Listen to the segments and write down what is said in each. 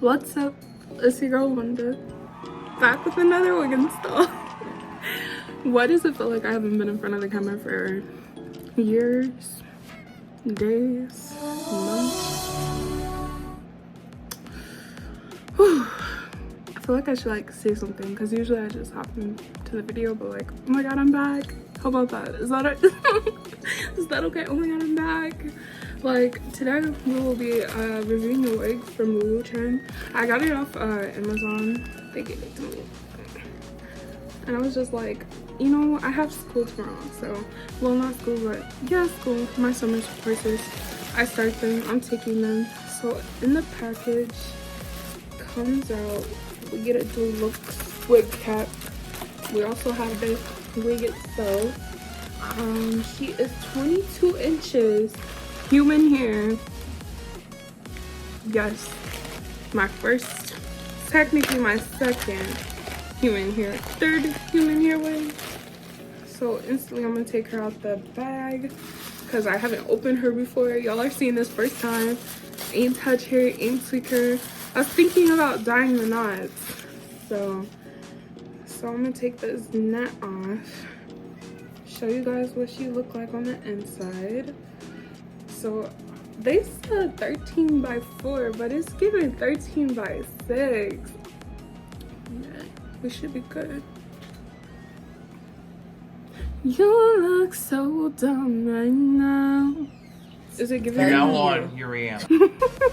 What's up? It's your girl Wanduuuh, back with another wig install. Why does it feel like I haven't been in front of the camera for years, days, months? Whew. I feel like I should like say something because usually I just hop into the video, but like, oh my god, I'm back. How about that? Is that it? Is that okay? Oh my god, I'm back. Like, today we will be reviewing a wig from Lulucharm. I got it off Amazon. They gave it to me. And I was just like, you know, I have school tomorrow. So, well, not school, but yeah, school. My summer courses. I start them. I'm taking them. So, in the package comes out, we get a deluxe wig cap. We also have the wig itself. She is 22 inches. Human hair. Yes, my first, technically my second human hair, third human hair wig. So instantly I'm gonna take her out the bag because I haven't opened her before. Y'all are seeing this first time. Ain't touch her, ain't tweak her. I was thinking about dyeing the knots. So I'm gonna take this net off, show you guys what she looked like on the inside. So they said 13 by 4, but it's giving 13 by 6. Yeah, we should be good. You look so dumb right now. Is it giving? From now on, you're Rihanna.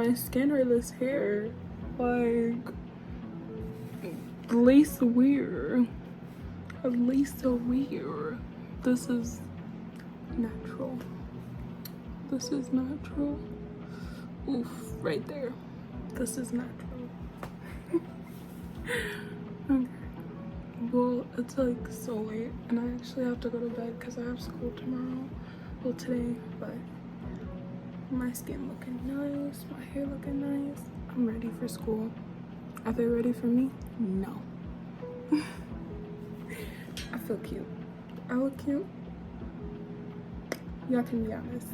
my skin or this hair. Like, lace weird. At least a weird. This is natural. This is natural. Oof, right there. This is natural. Okay. Well, it's like so late and I actually have to go to bed because I have school tomorrow. Well, today, but my skin looking nice, my hair looking nice. I'm ready for school. Are they ready for me? No. I feel cute. I look cute. Y'all can be honest.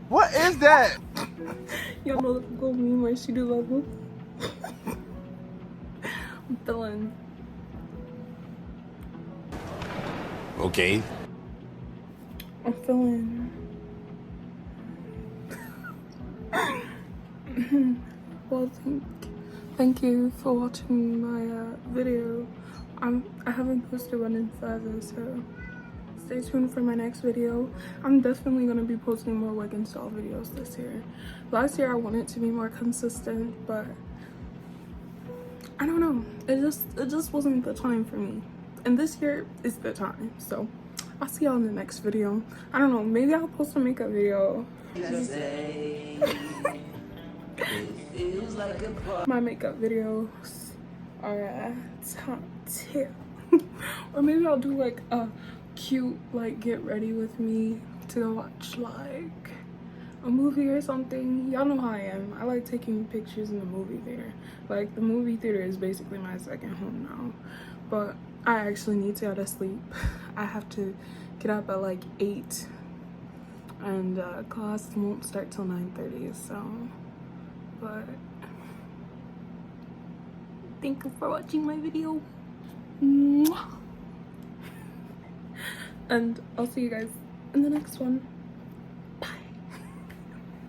What is that? Y'all know the go meme where she do like whoop. I'm feeling. Okay. I'm feeling. Well, thank you for watching my video. I haven't posted one in forever, so stay tuned for my next video. I'm definitely gonna be posting more wig and style videos this year. Last year I wanted to be more consistent, but I don't know. It just wasn't the time for me. And this year is the time. So I'll see y'all in the next video. I don't know, maybe I'll post a makeup video. My makeup videos are top tier. Or maybe I'll do like a cute like get ready with me to go watch like a movie or something. Y'all know how I am. I like taking pictures in the movie theater. Like the movie theater is basically my second home now. But I actually need to go to sleep. I have to get up at like 8 and class won't start till 9:30, so but thank you for watching my video. Mwah. And I'll see you guys in the next one.